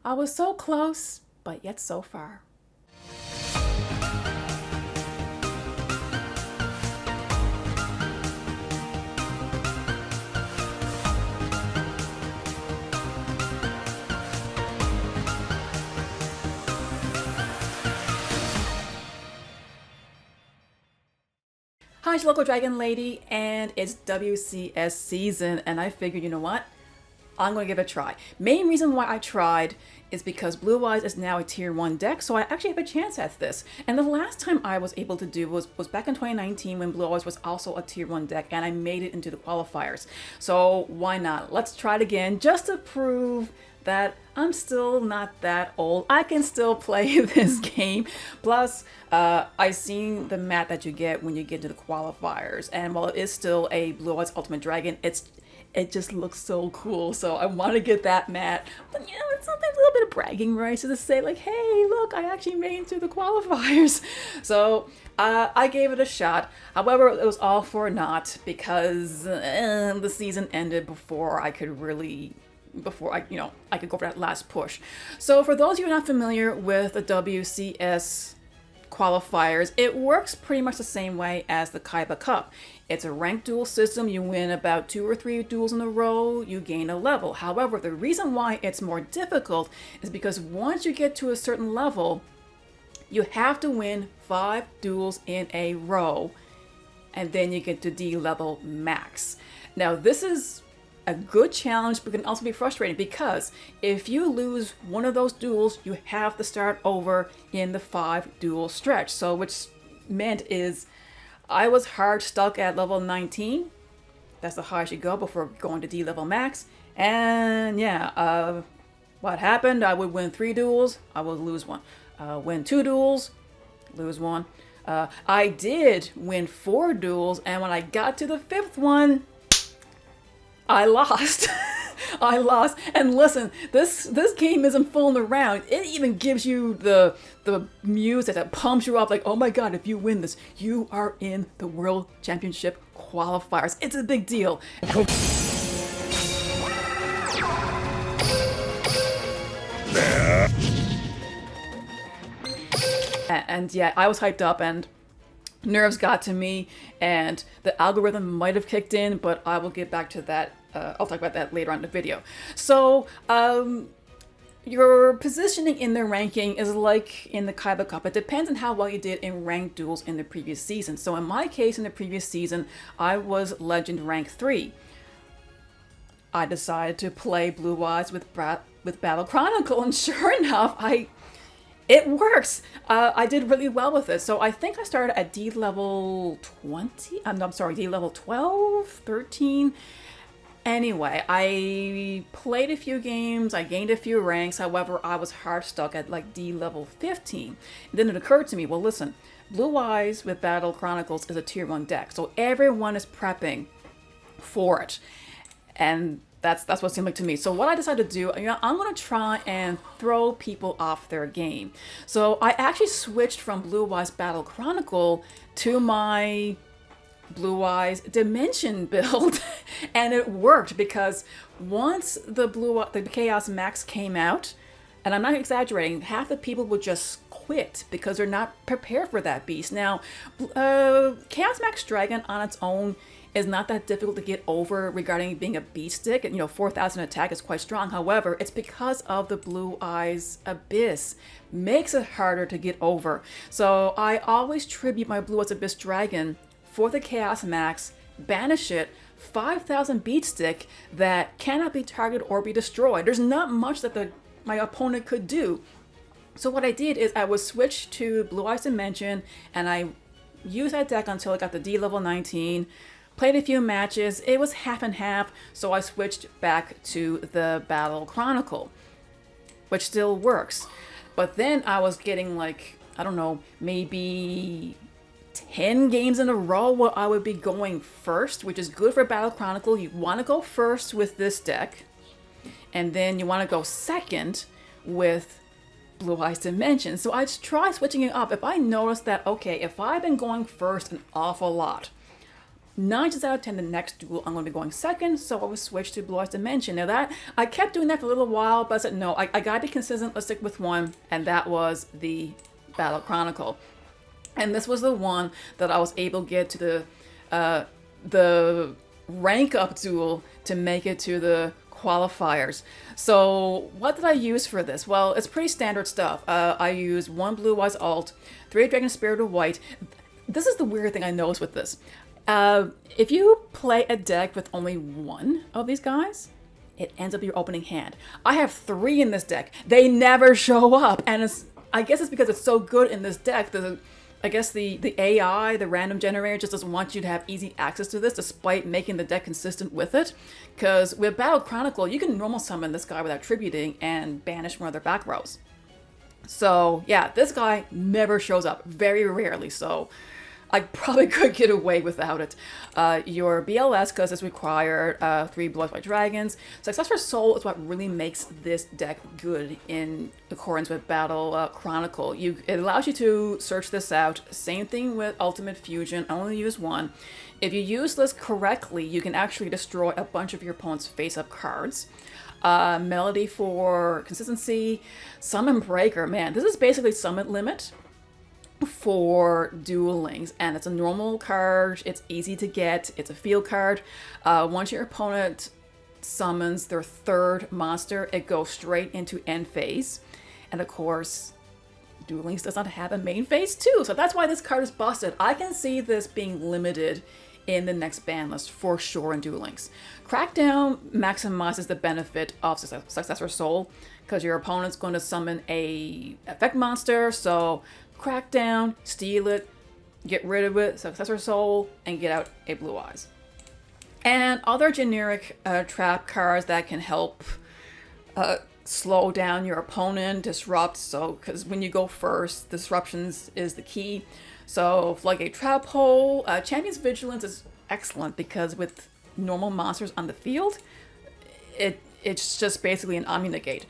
I was so close, but yet so far. Hi, it's your local dragon lady, and it's WCS season, and I figured, you know what? I'm going to give it a try. Main reason why I tried is because Blue Eyes is now a tier 1 deck, so I actually have a chance at this. And the last time I was able to do was back in 2019 when Blue Eyes was also a tier 1 deck, and I made it into the qualifiers. So why not? Let's try it again just to prove that I'm still not that old. I can still play this game. Plus, I've seen the mat that you get when you get to the qualifiers, and while it is still a Blue Eyes Ultimate Dragon, it just looks so cool. So I want to get that mat. But you know, it's sometimes a little bit of bragging rights to say like, hey, look, I actually made it to the qualifiers. So I gave it a shot. However, it was all for naught because the season ended before I could really I could go for that last push. So for those of you who are not familiar with the WCS qualifiers, it works pretty much the same way as the Kaiba Cup. It's a ranked duel system. You win about 2 or 3 duels in a row, you gain a level. However, the reason why it's more difficult is because once you get to a certain level, you have to win 5 duels in a row, and then you get to D level max. Now, this is a good challenge, but can also be frustrating because if you lose one of those duels, you have to start over in the 5 duel stretch. So which meant is I was hard stuck at level 19. That's the highest you go before going to D level max. And yeah, what happened? I would win 3 duels, I would lose 1. Win 2 duels, lose 1. I did win 4 duels, and when I got to the 5th one, I lost. I lost. And listen, this game isn't fooling around. It even gives you the music that pumps you up like, oh my god, if you win this, you are in the World Championship qualifiers. It's a big deal. And yeah, I was hyped up and nerves got to me, and the algorithm might have kicked in, but I will get back to that. I'll talk about that later on in the video. So, your positioning in the ranking is like in the Kaiba Cup. It depends on how well you did in ranked duels in the previous season. So in my case, in the previous season, I was Legend rank 3. I decided to play Blue Eyes with Battle Chronicle, and sure enough, it works. I did really well with it. So I think I started at D level 20. I'm sorry, D level 12, 13. Anyway, I played a few games, I gained a few ranks. However, I was hard stuck at like D level 15. And then it occurred to me, well, listen, Blue Eyes with Battle Chronicles is a tier 1 deck. So everyone is prepping for it. And that's what it seemed like to me. So what I decided to do, I'm going to try and throw people off their game. So I actually switched from Blue Eyes Battle Chronicle to my Blue Eyes Dimension build, and it worked because once the Chaos Max came out, and I'm not exaggerating, half the people would just quit because they're not prepared for that beast. Now, Chaos Max Dragon on its own is not that difficult to get over regarding being a beast stick. And 4,000 attack is quite strong. However, it's because of the Blue Eyes Abyss makes it harder to get over. So I always tribute my Blue Eyes Abyss Dragon for the Chaos Max, banish it, 5,000 beat stick that cannot be targeted or be destroyed. There's not much that my opponent could do. So what I did is I would switch to Blue Eyes Dimension, and I used that deck until I got the D level 19. Played a few matches. It was half and half, so I switched back to the Battle Chronicle, which still works. But then I was getting like, I don't know, maybe 10 games in a row where I would be going first, which is good for Battle Chronicle. You want to go first with this deck, and then you want to go second with Blue Eyes Dimension. So I try switching it up. If I notice that, okay, if I've been going first an awful lot, 9 times out of 10, the next duel I'm going to be going second, so I was switched to Blue Eyes Dimension. Now that, I kept doing that for a little while, but I said, no, I gotta be consistent, let's stick with one, and that was the Battle Chronicle. And this was the one that I was able to get to the rank up duel to make it to the qualifiers. So what did I use for this? Well, it's pretty standard stuff. I used 1 Blue Eyes alt, 3 Dragon Spirit of White. This is the weird thing I noticed with this. If you play a deck with only 1 of these guys, it ends up your opening hand. I have 3 in this deck. They never show up, and I guess it's because it's so good in this deck. I guess the AI, the random generator, just doesn't want you to have easy access to this, despite making the deck consistent with it. Because with Battle Chronicle, you can normal summon this guy without tributing and banish one of their back rows. So yeah, this guy never shows up, very rarely. So I probably could get away without it. Your BLS, because it's required 3 Blue Eyes White Dragons. Success for Soul is what really makes this deck good in accordance with Battle Chronicle. It allows you to search this out. Same thing with Ultimate Fusion. I only use 1. If you use this correctly, you can actually destroy a bunch of your opponent's face-up cards. Melody for consistency. Summon Breaker. Man, this is basically Summon Limit for Duel Links, and it's a normal card. It's easy to get. It's a field card. Once your opponent summons their 3rd monster, it goes straight into end phase. And of course, Duel Links does not have a main phase too, so that's why this card is busted. I can see this being limited in the next ban list for sure in Duel Links. Crackdown maximizes the benefit of Successor Soul, because your opponent's going to summon a effect monster, so Crackdown, steal it, get rid of it, Successor Soul, and get out a Blue Eyes. And other generic trap cards that can help slow down your opponent, disrupt, so because when you go first, disruptions is the key. So Floodgate Trap Hole, Champion's Vigilance is excellent because with normal monsters on the field, it's just basically an Omni-Negate.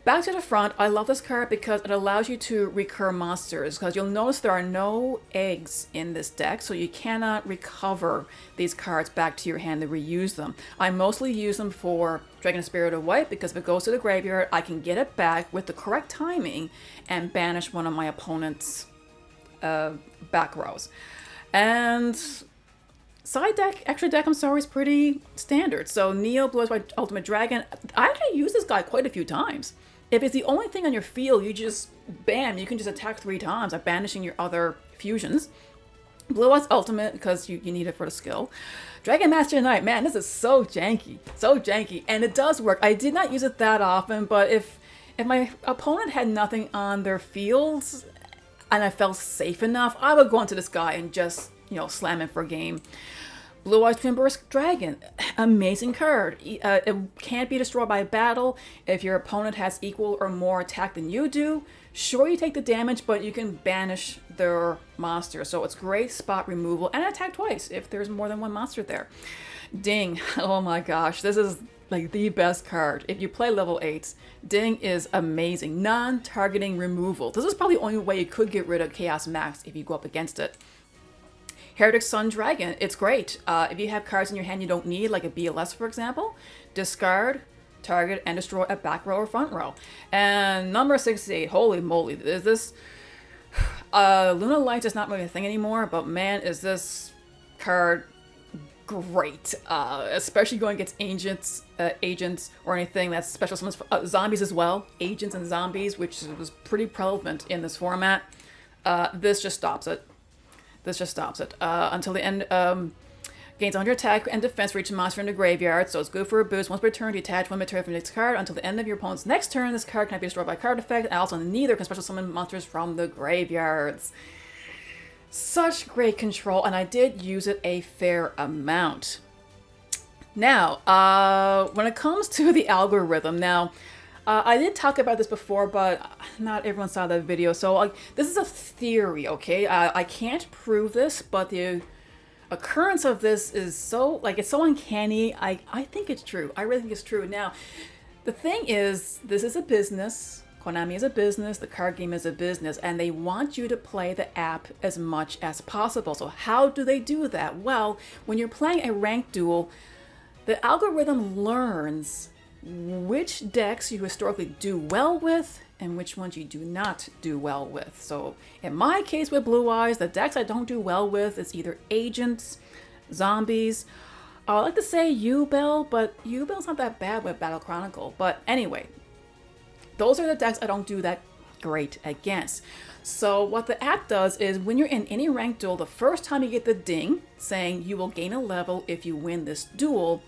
Back to the Front, I love this card because it allows you to recur monsters, because you'll notice there are no eggs in this deck, so you cannot recover these cards back to your hand to reuse them. I mostly use them for Dragon Spirit of White, because if it goes to the graveyard, I can get it back with the correct timing and banish one of my opponent's back rows. And side deck, extra deck, I'm sorry, is pretty standard. So Neo, Blue Eyes White Ultimate Dragon, I actually use this guy quite a few times. If it's the only thing on your field, you just, bam, you can just attack 3 times by banishing your other fusions. Blue Eyes Ultimate, because you need it for the skill. Dragon Master Knight, man, this is so janky, and it does work. I did not use it that often, but if my opponent had nothing on their fields, and I felt safe enough, I would go into this guy and just, slam him for a game. Blue Eyes Twin Burst Dragon, amazing card. It can't be destroyed by battle. If your opponent has equal or more attack than you do, sure, you take the damage, but you can banish their monster. So it's great spot removal and attack twice if there's more than one monster there. Ding, oh my gosh, this is like the best card. If you play level 8s, Ding is amazing. Non-targeting removal. This is probably the only way you could get rid of Chaos Max if you go up against it. Heretic Sun Dragon, it's great. If you have cards in your hand you don't need, like a BLS for example, discard, target, and destroy a back row or front row. And number 68, holy moly, is this... Luna Lights is not really a thing anymore, but man, is this card great. Especially going against agents or anything that's special summons, zombies as well, agents and zombies, which was pretty prevalent in this format. This just stops it. Until the end, gains 100 attack and defense for each monster in the graveyard, so it's good for a boost. Once per turn, detach one material from the next card. Until the end of your opponent's next turn, this card cannot be destroyed by card effect, and also neither can special summon monsters from the graveyards. Such great control, and I did use it a fair amount. Now, when it comes to the algorithm, I did talk about this before, but not everyone saw that video. So this is a theory, okay? I can't prove this, but the occurrence of this is so, it's so uncanny. I think it's true. I really think it's true. Now, the thing is, this is a business. Konami is a business, the card game is a business, and they want you to play the app as much as possible. So how do they do that? Well, when you're playing a ranked duel, the algorithm learns which decks you historically do well with and which ones you do not do well with. So in my case with Blue Eyes, the decks I don't do well with is either agents, zombies. I like to say U-Bell, but U-Bell's not that bad with Battle Chronicle. But anyway, those are the decks I don't do that great against. So what the app does is when you're in any ranked duel, the first time you get the ding saying you will gain a level if you win this duel,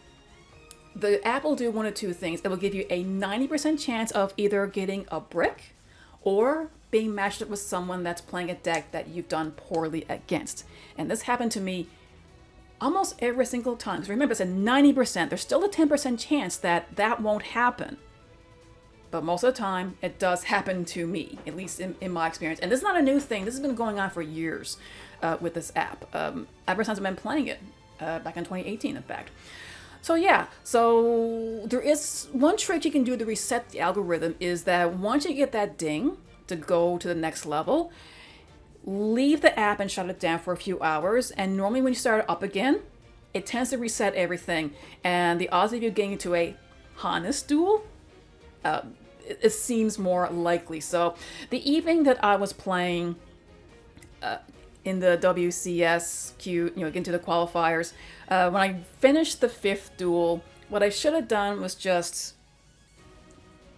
the app will do one of two things. It will give you a 90% chance of either getting a brick or being matched up with someone that's playing a deck that you've done poorly against. And this happened to me almost every single time. Because remember, it's a 90%. There's still a 10% chance that that won't happen. But most of the time, it does happen to me, at least in my experience. And this is not a new thing. This has been going on for years with this app. Ever since I've been playing it, back in 2018, in fact. So yeah, so there is one trick you can do to reset the algorithm is that once you get that ding to go to the next level, leave the app and shut it down for a few hours. And normally when you start it up again, it tends to reset everything. And the odds of you getting into a honest duel, it seems more likely. So the evening that I was playing in the WCSQ, getting to the qualifiers, when I finished the 5th duel, what I should have done was just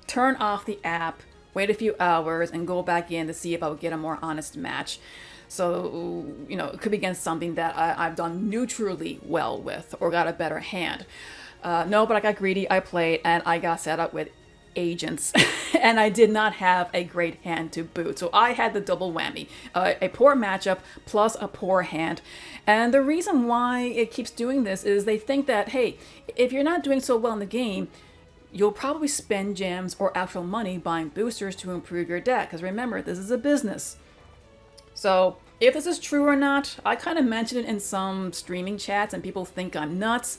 turn off the app, wait a few hours, and go back in to see if I would get a more honest match. So, it could be against something that I've done neutrally well with or got a better hand. No, but I got greedy, I played, and I got set up with agents and I did not have a great hand to boot. So I had the double whammy, a poor matchup plus a poor hand. And the reason why it keeps doing this is they think that, hey, if you're not doing so well in the game, you'll probably spend gems or actual money buying boosters to improve your deck. Because remember, this is a business. So if this is true or not, I kind of mentioned it in some streaming chats and people think I'm nuts.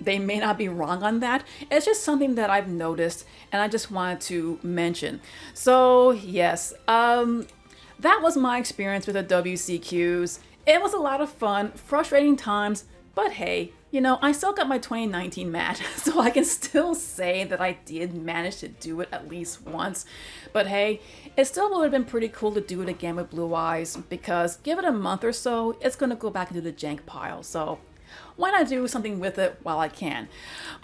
They may not be wrong on that. It's just something that I've noticed and I just wanted to mention. So yes, that was my experience with the WCQs. It was a lot of fun, frustrating times, but hey, I still got my 2019 match, so I can still say that I did manage to do it at least once. But hey, it still would have been pretty cool to do it again with Blue Eyes, because give it a month or so, it's going to go back into the jank pile. So why not do something with it while I can?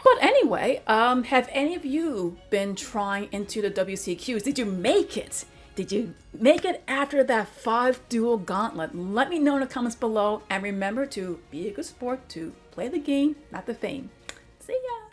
But anyway, have any of you been trying into the WCQs? Did you make it? Did you make it after that 5 duel gauntlet? Let me know in the comments below. And remember to be a good sport, to play the game, not the fame. See ya!